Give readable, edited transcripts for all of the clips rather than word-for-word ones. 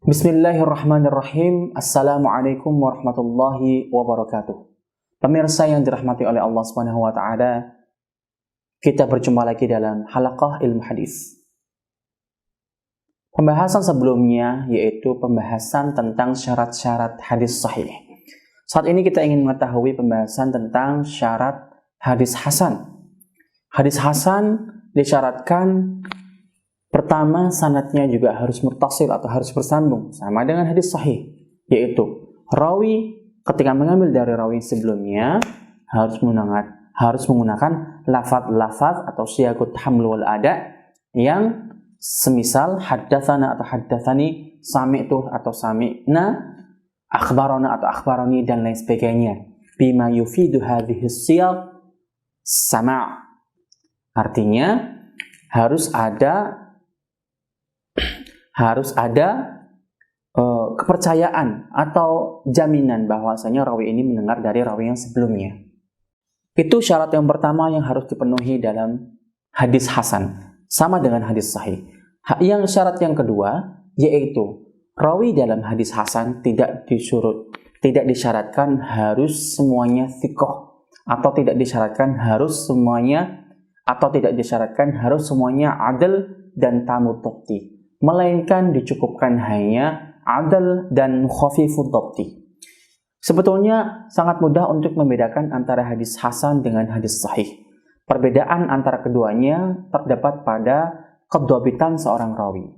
Bismillahirrahmanirrahim. Assalamualaikum warahmatullahi wabarakatuh. Pemirsa yang dirahmati oleh Allah Subhanahu wa taala, kita berjumpa lagi dalam halaqah ilmu hadis. Pembahasan sebelumnya yaitu pembahasan tentang syarat-syarat hadis sahih. Saat ini kita ingin mengetahui pembahasan tentang syarat hadis hasan. Hadis hasan disyaratkan pertama, sanadnya juga harus muttasil atau harus bersambung sama dengan hadis sahih, yaitu rawi ketika mengambil dari rawi sebelumnya harus menggunakan lafaz-lafaz atau siyagut haml wal ada yang semisal haddatsana atau haddatsani, sami'tu atau sami'na, akhbarana atau akhbarani dan lain sebagainya. Bima yufidu hadhihi siyaq sama'. Artinya harus ada kepercayaan atau jaminan bahwasanya rawi ini mendengar dari rawi yang sebelumnya. Itu syarat yang pertama yang harus dipenuhi dalam hadis hasan, sama dengan hadis sahih. Yang syarat yang kedua yaitu rawi dalam hadis hasan tidak disyaratkan harus semuanya thiqah, atau tidak disyaratkan harus semuanya adil dan tamu thabti, melainkan dicukupkan hanya adil dan khafifud dhabti. Sebetulnya sangat mudah untuk membedakan antara hadis hasan dengan hadis sahih. Perbedaan antara keduanya terdapat pada kedhabitan seorang rawi.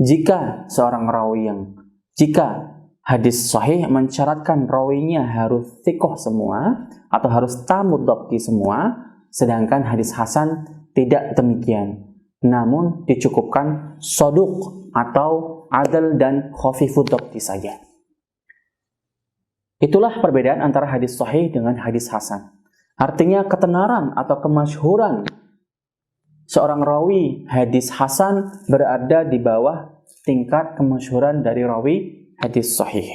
Jika hadis sahih mensyaratkan rawinya harus thiqah semua atau harus tamu dhabti semua, sedangkan hadis hasan tidak demikian, namun dicukupkan shaduq atau adil dan khafifud dhabti saja. Itulah perbedaan antara hadis sahih dengan hadis hasan. Artinya ketenaran atau kemasyhuran seorang rawi hadis hasan berada di bawah tingkat kemasyhuran dari rawi hadis sahih.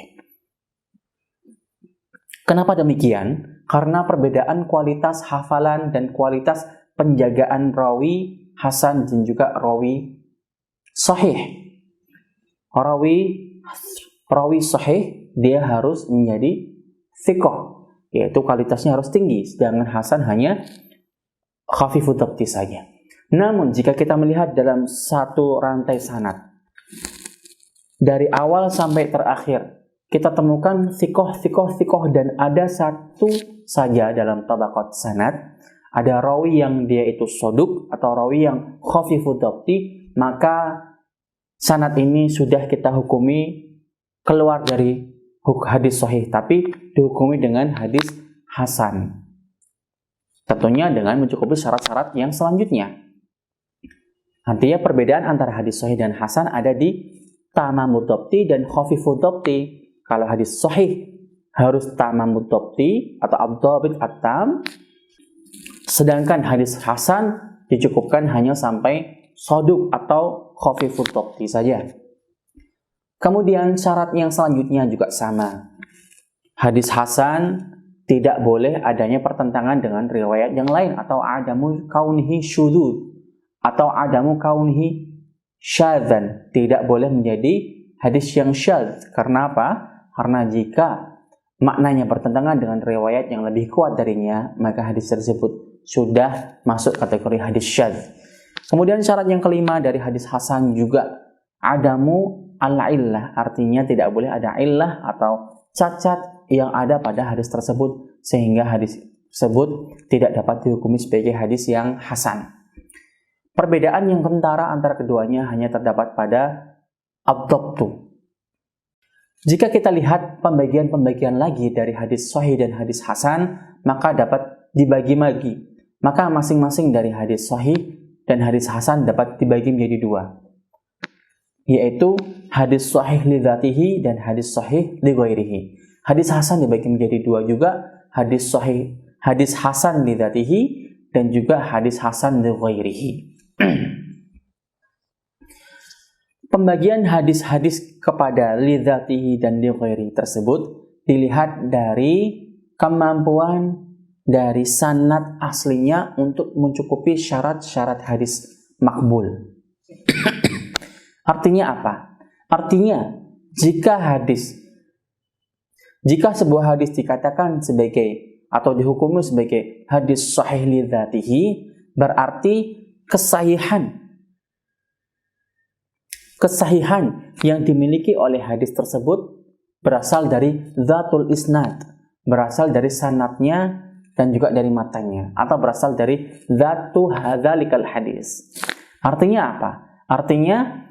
Kenapa demikian? Karena perbedaan kualitas hafalan dan kualitas penjagaan rawi hasan dan juga rawi sahih. Rawi sahih dia harus menjadi thiqah, yaitu kualitasnya harus tinggi, sedangkan hasan hanya khafifud dhabti saja. Namun jika kita melihat dalam satu rantai sanad dari awal sampai terakhir, kita temukan thiqah dan ada satu saja dalam tabaqat sanad, ada rawi yang dia itu shaduq atau rawi yang khafifud dhabti, maka sanad ini sudah kita hukumi keluar dari hadis sahih, tapi dihukumi dengan hadis hasan. Tentunya dengan mencukupi syarat-syarat yang selanjutnya. Artinya perbedaan antara hadis sahih dan hasan ada di tamamud dhabti dan khafifud dhabti. Kalau hadis sahih harus tamamud dhabti atau ad-dhabit at-tam, sedangkan hadis hasan dicukupkan hanya sampai shaduq atau khafifud dhabti saja. Kemudian syarat yang selanjutnya juga sama. Hadis hasan tidak boleh adanya pertentangan dengan riwayat yang lain, atau adamu kaunihi syudzuz atau adamu kaunihi syadzan. Tidak boleh menjadi hadis yang syadz. Karena apa? Karena jika maknanya bertentangan dengan riwayat yang lebih kuat darinya, maka hadis tersebut sudah masuk kategori hadis syadz. Kemudian syarat yang kelima dari hadis hasan juga adamu al-illah, artinya tidak boleh ada illah atau cacat yang ada pada hadis tersebut sehingga hadis tersebut tidak dapat dihukumi sebagai hadis yang hasan. Perbedaan yang kentara antara keduanya hanya terdapat pada ad-dhabtu. Jika kita lihat pembagian-pembagian lagi dari hadis sahih dan hadis hasan, maka dapat dibagi-bagi. Maka masing-masing dari hadis sahih dan hadis hasan dapat dibagi menjadi dua, yaitu hadis sahih li dzatihi dan hadis sahih li ghairihi. Hadis hasan dibagi menjadi dua juga, hadis hasan li dzatihi dan juga hadis hasan li ghairihi. Pembagian hadis-hadis kepada li dzatihi dan li ghairihi tersebut dilihat dari kemampuan dari sanad aslinya untuk mencukupi syarat-syarat hadis makbul. Artinya apa? Artinya Jika sebuah hadis dikatakan sebagai atau dihukumi sebagai hadis sahih li dzatihi, berarti kesahihan yang dimiliki oleh hadis tersebut berasal dari dzatul isnad, berasal dari sanadnya dan juga dari matanya, atau berasal dari dzatu hadzalikal hadis. Artinya apa? Artinya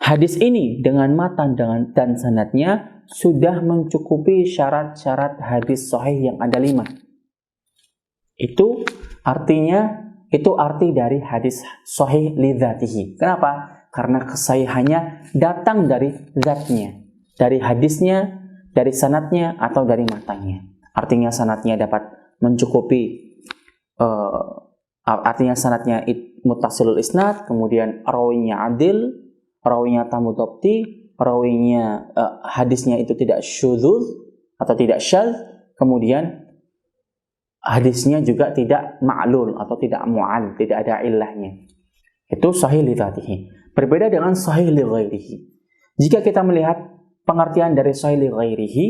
hadis ini dengan matan dan sanadnya sudah mencukupi syarat-syarat hadis sahih yang ada 5. Itu arti dari hadis sahih li dzatihi. Kenapa? Karena kesahihannya datang dari zatnya, dari hadisnya, dari sanadnya atau dari matanya. Artinya sanadnya dapat mencukupi, artinya sanadnya muttasilul isnad, kemudian rawinya adil, rawinya tamu dhabti, rawinya hadisnya itu tidak syudzuz atau tidak syadz, kemudian hadisnya juga tidak ma'lul atau tidak mu'al, tidak ada illahnya. Itu sahih li dzatihi. Berbeda dengan sahih li ghairihi. Jika kita melihat pengertian dari sahih li ghairihi,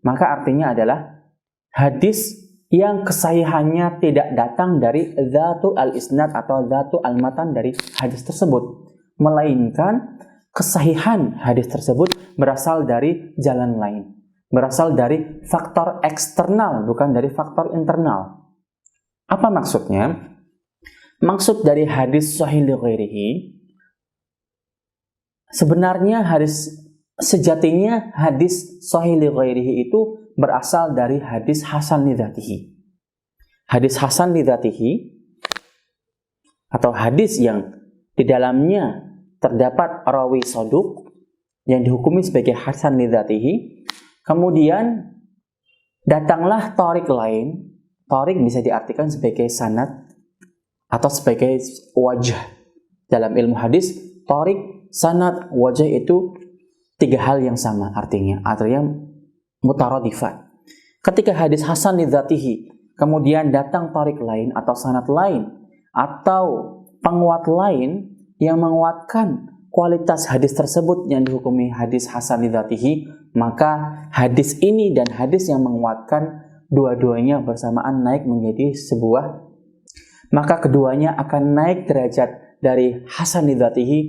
maka artinya adalah hadis yang kesahihannya tidak datang dari dzatu al-isnad atau dzatu al-matan dari hadis tersebut, melainkan kesahihan hadis tersebut berasal dari jalan lain, berasal dari faktor eksternal, bukan dari faktor internal. Apa maksudnya? Maksud dari hadis sahih li ghairihi, sebenarnya sejatinya hadis sahih li ghairihi itu berasal dari hadis hasan li dzatihi. Hadis hasan li dzatihi atau hadis yang di dalamnya terdapat rawi shaduk yang dihukumi sebagai hasan li dzatihi, kemudian datanglah thariq lain. Thariq bisa diartikan sebagai sanad atau sebagai wajah. Dalam ilmu hadis, thariq, sanad, wajah itu 3 hal yang sama artinya mutaradifat. Ketika hadis hasan li dzatihi kemudian datang thariq lain atau sanad lain atau penguat lain yang menguatkan kualitas hadis tersebut yang dihukumi hadis hasan li dzatihi, maka hadis ini dan hadis yang menguatkan dua-duanya bersamaan naik menjadi sebuah, maka keduanya akan naik derajat dari hasan li dzatihi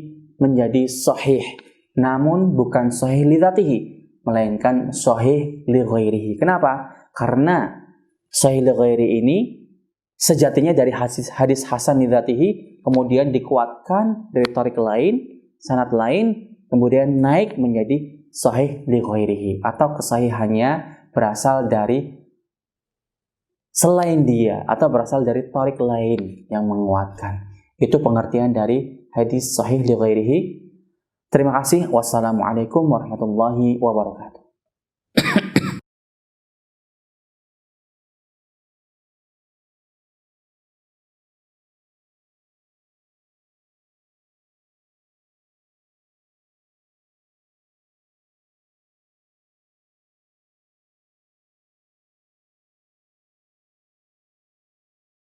menjadi sahih, namun bukan sahih li dzatihi, melainkan sahih li ghairihi. Kenapa? Karena sahih li ghairi ini sejatinya dari hadis hasan li dzatihi kemudian dikuatkan dari thariq lain, sanad lain, kemudian naik menjadi sahih li ghairihi, atau kesahihannya berasal dari selain dia atau berasal dari thariq lain yang menguatkan. Itu pengertian dari hadis sahih li ghairihi. Terima kasih. Wassalamualaikum warahmatullahi wabarakatuh.